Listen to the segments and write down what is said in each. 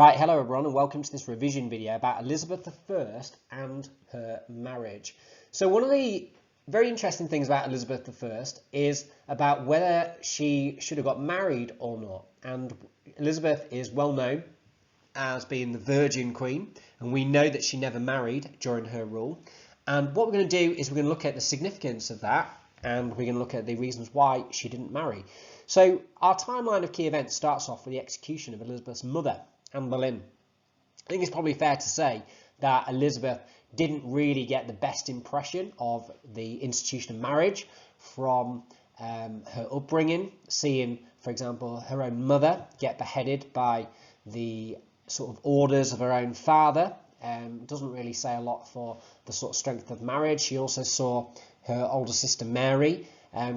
Right, hello everyone and welcome to this revision video about Elizabeth I and her marriage. So one of the very interesting things about Elizabeth I is about whether she should have got married or not. And Elizabeth is well known as being the Virgin Queen, and we know that she never married during her rule. And what we're going to do is we're going to look at the significance of that, and we're going to look at the reasons why she didn't marry. So our timeline of key events starts off with the execution of Elizabeth's mother, Anne Boleyn. I think it's probably fair to say that Elizabeth didn't really get the best impression of the institution of marriage from her upbringing, seeing, for example, her own mother get beheaded by the sort of orders of her own father. Doesn't really say a lot for the sort of strength of marriage. She also saw her older sister Mary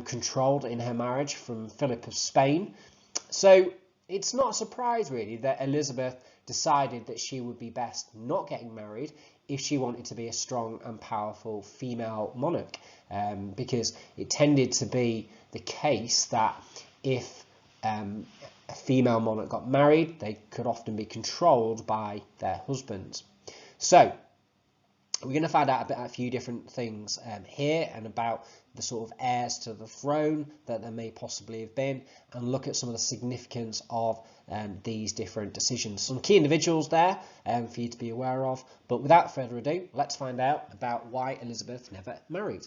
controlled in her marriage from Philip of Spain. So it's not a surprise really that Elizabeth decided that she would be best not getting married if she wanted to be a strong and powerful female monarch, because it tended to be the case that if a female monarch got married, they could often be controlled by their husbands. So we're going to find out about a few different things here and about the sort of heirs to the throne that there may possibly have been, and look at some of the significance of these different decisions. Some key individuals there for you to be aware of, but without further ado, let's find out about why Elizabeth never married.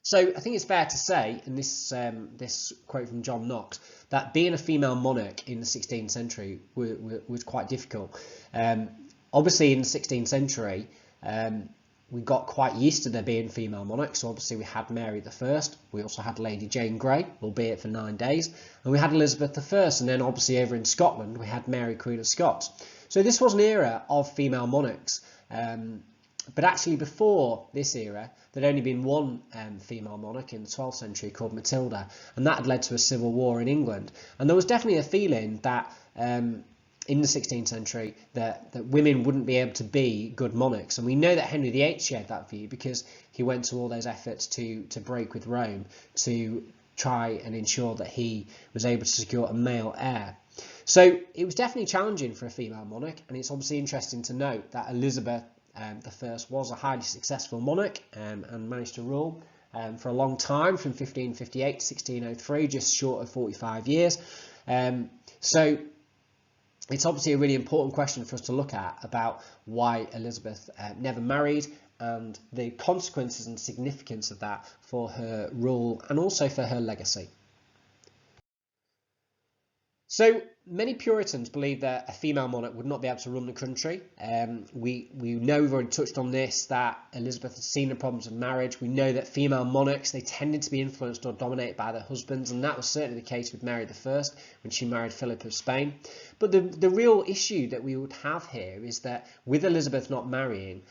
So I think it's fair to say, in this quote from John Knox, that being a female monarch in the 16th century was quite difficult. Obviously, in the 16th century, we got quite used to there being female monarchs. So obviously, we had Mary I. We also had Lady Jane Grey, albeit for 9 days. And we had Elizabeth I. And then obviously over in Scotland, we had Mary, Queen of Scots. So this was an era of female monarchs. But actually, before this era, there'd only been one female monarch in the 12th century called Matilda. And that had led to a civil war in England. And there was definitely a feeling that in the 16th century that women wouldn't be able to be good monarchs. And we know that Henry VIII shared that view because he went to all those efforts to break with Rome to try and ensure that he was able to secure a male heir. So it was definitely challenging for a female monarch, and it's obviously interesting to note that Elizabeth I was a highly successful monarch and managed to rule for a long time, from 1558 to 1603, just short of 45 years. So it's obviously a really important question for us to look at about why Elizabeth never married and the consequences and significance of that for her rule and also for her legacy. So many Puritans believe that a female monarch would not be able to run the country. We know, we've already touched on this, that Elizabeth had seen the problems of marriage. We know that female monarchs, they tended to be influenced or dominated by their husbands, and that was certainly the case with Mary I when she married Philip of Spain. But the real issue that we would have here is that with Elizabeth not marrying,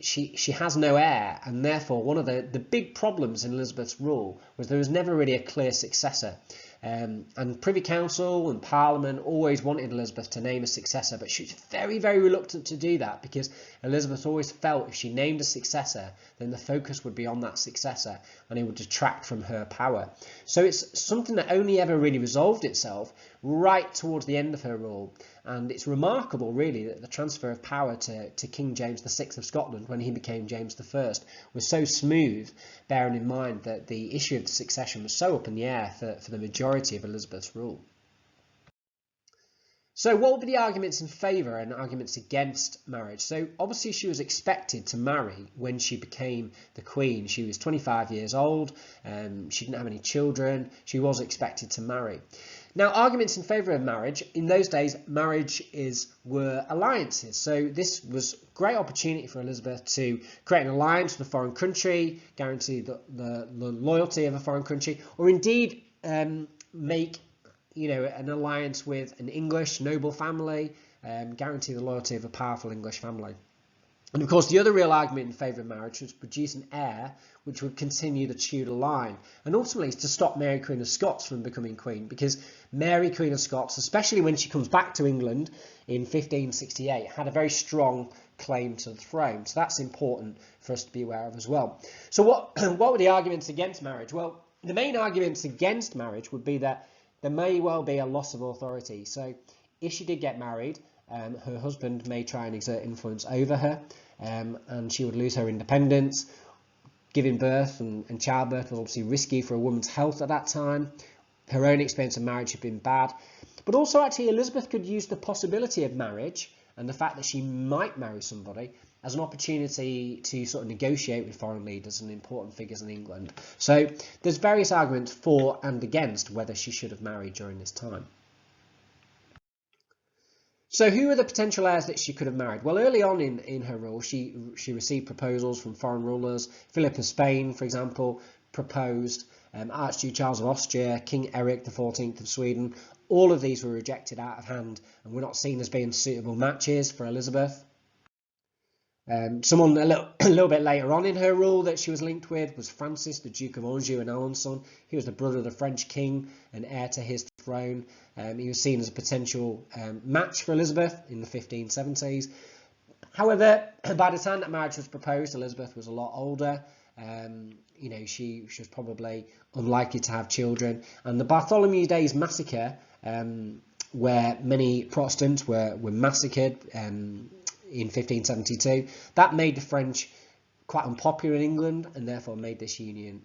she has no heir, and therefore one of the big problems in Elizabeth's rule was there was never really a clear successor. And Privy Council and Parliament always wanted Elizabeth to name a successor, but she was very, very reluctant to do that because Elizabeth always felt if she named a successor, then the focus would be on that successor and it would detract from her power. So it's something that only ever really resolved itself right towards the end of her rule. And it's remarkable, really, that the transfer of power to King James VI of Scotland when he became James I was so smooth, bearing in mind that the issue of the succession was so up in the air for the majority of Elizabeth's rule. So what would be the arguments in favour and arguments against marriage? So obviously she was expected to marry when she became the Queen. She was 25 years old, she didn't have any children, she was expected to marry. Now, arguments in favour of marriage, in those days, marriages were alliances. So this was a great opportunity for Elizabeth to create an alliance with a foreign country, guarantee the loyalty of a foreign country, or indeed make an alliance with an English noble family, guarantee the loyalty of a powerful English family. And of course, the other real argument in favour of marriage was to produce an heir which would continue the Tudor line, and ultimately to stop Mary, Queen of Scots from becoming Queen, because Mary, Queen of Scots, especially when she comes back to England in 1568, had a very strong claim to the throne. So that's important for us to be aware of as well. So what were the arguments against marriage? Well, the main arguments against marriage would be that there may well be a loss of authority. So if she did get married, her husband may try and exert influence over her, and she would lose her independence. Giving birth and childbirth was obviously risky for a woman's health at that time. Her own experience of marriage had been bad. But also, actually, Elizabeth could use the possibility of marriage and the fact that she might marry somebody as an opportunity to sort of negotiate with foreign leaders and important figures in England. So there's various arguments for and against whether she should have married during this time. So who are the potential heirs that she could have married? Well, early on in her rule, she received proposals from foreign rulers. Philip of Spain, for example, proposed. Archduke Charles of Austria, King Eric XIV of Sweden. All of these were rejected out of hand and were not seen as being suitable matches for Elizabeth. Someone a little bit later on in her rule that she was linked with was Francis, the Duke of Anjou and Alençon. He was the brother of the French king and heir to his throne. He was seen as a potential match for Elizabeth in the 1570s. However, by the time that marriage was proposed, Elizabeth was a lot older. She was probably unlikely to have children. And the Bartholomew Days massacre, where many Protestants were massacred in 1572, that made the French quite unpopular in England and therefore made this union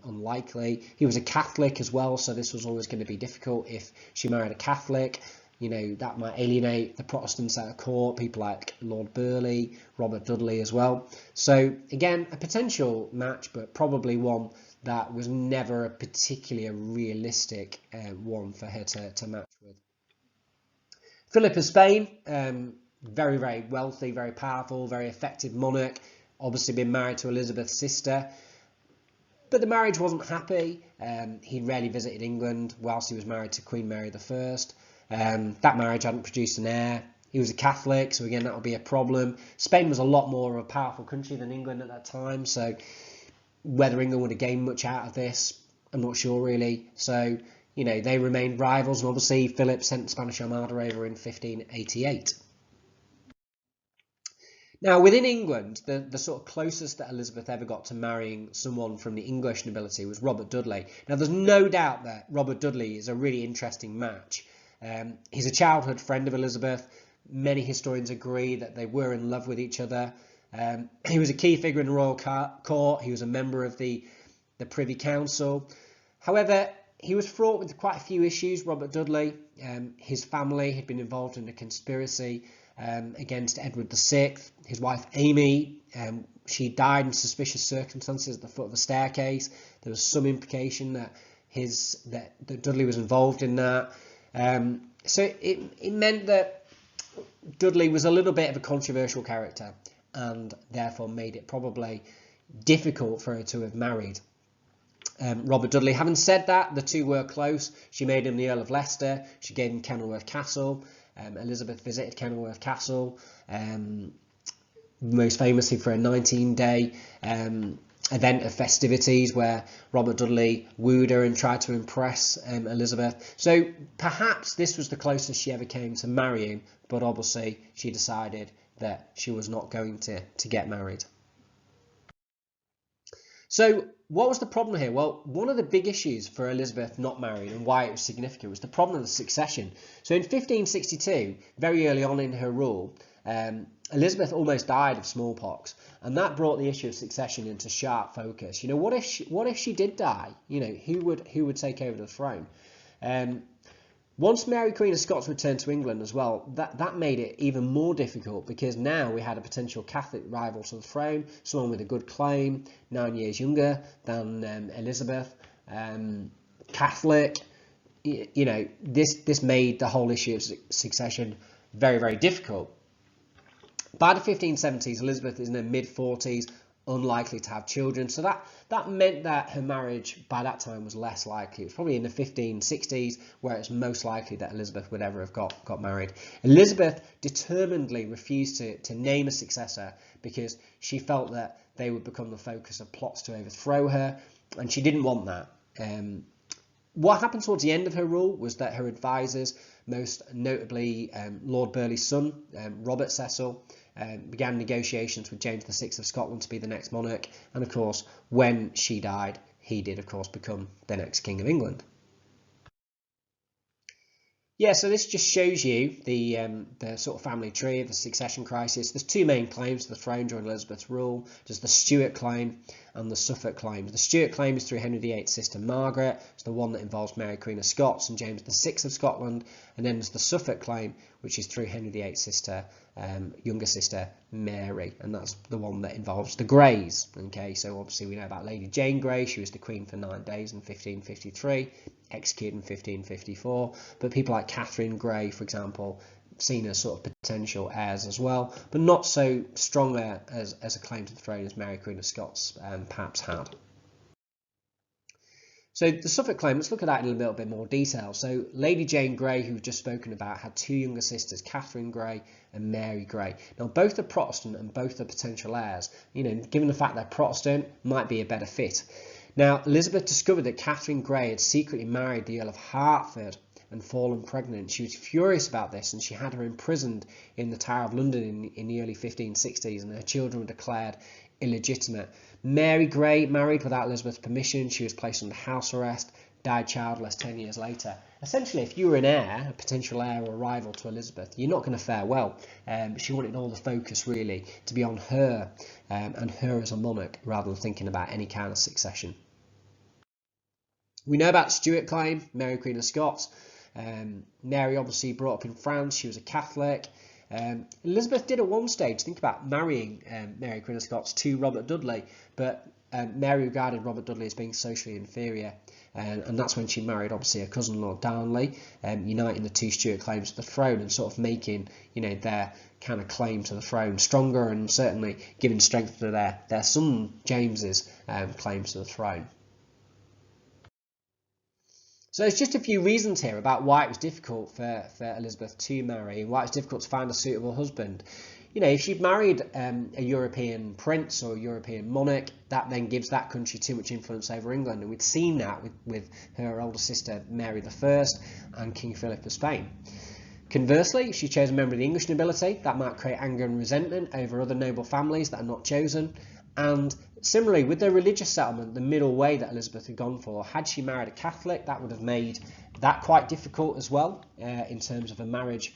unlikely. He was a Catholic as well, so this was always going to be difficult if she married a Catholic. That might alienate the Protestants out of court, people like Lord Burleigh, Robert Dudley as well. So again, a potential match, but probably one that was never a particularly realistic one for her to match with. Philip of Spain, very, very wealthy, very powerful, very effective monarch, obviously been married to Elizabeth's sister. But the marriage wasn't happy. He rarely visited England whilst he was married to Queen Mary I. That marriage hadn't produced an heir. He was a Catholic, so again, that would be a problem. Spain was a lot more of a powerful country than England at that time, so whether England would have gained much out of this, I'm not sure really. So, they remained rivals, and obviously Philip sent the Spanish Armada over in 1588. Now, within England, the sort of closest that Elizabeth ever got to marrying someone from the English nobility was Robert Dudley. Now, there's no doubt that Robert Dudley is a really interesting match. He's a childhood friend of Elizabeth. Many historians agree that they were in love with each other. He was a key figure in the royal court. He was a member of the Privy Council. However, he was fraught with quite a few issues, Robert Dudley. His family had been involved in a conspiracy against Edward VI. His wife Amy, she died in suspicious circumstances at the foot of a staircase. There was some implication that that Dudley was involved in that. So it meant that Dudley was a little bit of a controversial character and therefore made it probably difficult for her to have married Robert Dudley. Having said that, the two were close. She made him the Earl of Leicester. She gave him Kenilworth Castle. Elizabeth visited Kenilworth Castle, most famously for a 19-day event of festivities where Robert Dudley wooed her and tried to impress Elizabeth. So perhaps this was the closest she ever came to marrying, but obviously she decided that she was not going to get married. So what was the problem here? Well, one of the big issues for Elizabeth not marrying and why it was significant was the problem of the succession. So in 1562, very early on in her rule, Elizabeth almost died of smallpox, and that brought the issue of succession into sharp focus. What if she did die? Who would take over the throne? Once Mary Queen of Scots returned to England as well, that made it even more difficult, because now we had a potential Catholic rival to the throne, someone with a good claim, 9 years younger than Elizabeth, Catholic. This made the whole issue of succession very, very difficult. By the 1570s, Elizabeth is in her mid-40s, unlikely to have children. So that meant that her marriage by that time was less likely. It was probably in the 1560s where it's most likely that Elizabeth would ever have got married. Elizabeth determinedly refused to name a successor because she felt that they would become the focus of plots to overthrow her, and she didn't want that. What happened towards the end of her rule was that her advisors, most notably Lord Burleigh's son, Robert Cecil, began negotiations with James VI of Scotland to be the next monarch, and of course when she died he did of course become the next King of England. Yeah, so this just shows you the sort of family tree of the succession crisis. There's two main claims to the throne during Elizabeth's rule. There's the Stuart claim and the Suffolk claim. The Stuart claim is through Henry VIII's sister Margaret. It's the one that involves Mary Queen of Scots and James VI of Scotland. And then there's the Suffolk claim, which is through Henry VIII's sister, younger sister Mary, and that's the one that involves the Greys. Okay, so obviously we know about Lady Jane Grey. She was the Queen for 9 days in 1553, executed in 1554. But people like Catherine Grey, for example, seen as sort of potential heirs as well, but not so strong as a claim to the throne as Mary Queen of Scots perhaps had. So the Suffolk claim, let's look at that in a little bit more detail. So Lady Jane Grey, who we've just spoken about, had two younger sisters, Catherine Grey and Mary Grey. Now both are Protestant and both are potential heirs. You know, given the fact they're Protestant, might be a better fit. Now Elizabeth discovered that Catherine Grey had secretly married the Earl of Hertford and fallen pregnant. She was furious about this, and she had her imprisoned in the Tower of London in the early 1560s, and her children were declared illegitimate. Mary Grey married without Elizabeth's permission. She was placed under house arrest, died childless 10 years later. Essentially, if you were an heir, a potential heir or a rival to Elizabeth, you're not going to fare well. She wanted all the focus really to be on her and her as a monarch, rather than thinking about any kind of succession. We know about the Stuart claim, Mary Queen of Scots. Mary obviously brought up in France. She was a Catholic. Elizabeth did at one stage think about marrying Mary Queen of Scots to Robert Dudley, but Mary regarded Robert Dudley as being socially inferior, and that's when she married obviously her cousin Lord Darnley, uniting the two Stuart claims to the throne and sort of making, you know, their kind of claim to the throne stronger, and certainly giving strength to their son James's claims to the throne. So there's just a few reasons here about why it was difficult for Elizabeth to marry, and why it was difficult to find a suitable husband. You know, if she'd married a European prince or a European monarch, that then gives that country too much influence over England. And we'd seen that with her older sister Mary I and King Philip of Spain. Conversely, if she chose a member of the English nobility, that might create anger and resentment over other noble families that are not chosen. And similarly, with the religious settlement, the middle way that Elizabeth had gone for, had she married a Catholic, that would have made that quite difficult as well in terms of a marriage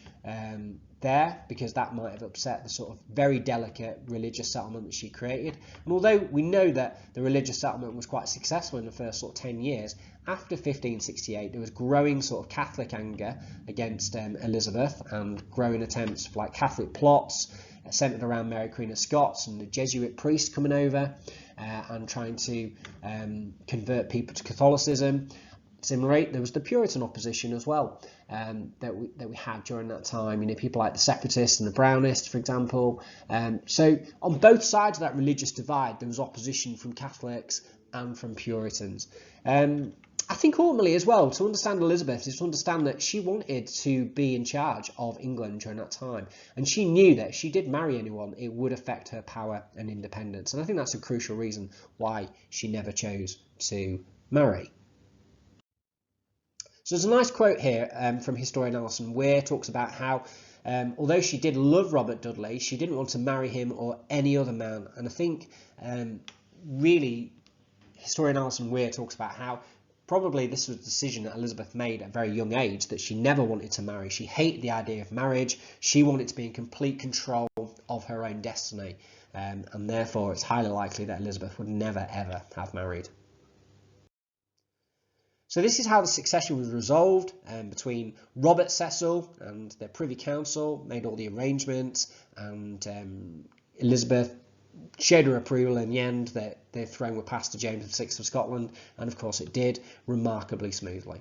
there, because that might have upset the sort of very delicate religious settlement that she created. And although we know that the religious settlement was quite successful in the first sort of 10 years, after 1568 there was growing sort of Catholic anger against Elizabeth, and growing attempts for like Catholic plots centred around Mary Queen of Scots and the Jesuit priests coming over and trying to convert people to Catholicism. Similarly, there was the Puritan opposition as well that we had during that time. You know, people like the Separatists and the Brownists, for example. So on both sides of that religious divide, there was opposition from Catholics and from Puritans. I think ultimately as well, to understand Elizabeth is to understand that she wanted to be in charge of England during that time. And she knew that if she did marry anyone, it would affect her power and independence. And I think that's a crucial reason why she never chose to marry. So there's a nice quote here from historian Alison Weir, talks about how although she did love Robert Dudley, she didn't want to marry him or any other man. And I think really historian Alison Weir talks about how probably this was a decision that Elizabeth made at a very young age, that she never wanted to marry. She hated the idea of marriage. She wanted to be in complete control of her own destiny. And therefore, it's highly likely that Elizabeth would never, ever have married. So this is how the succession was resolved between Robert Cecil and the Privy Council, made all the arrangements, and Elizabeth showed her approval in the end that the throne would pass to James VI of Scotland, and of course it did, remarkably smoothly.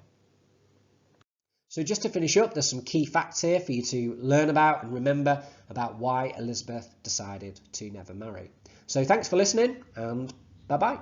So just to finish up, there's some key facts here for you to learn about and remember about why Elizabeth decided to never marry. So thanks for listening, and bye-bye.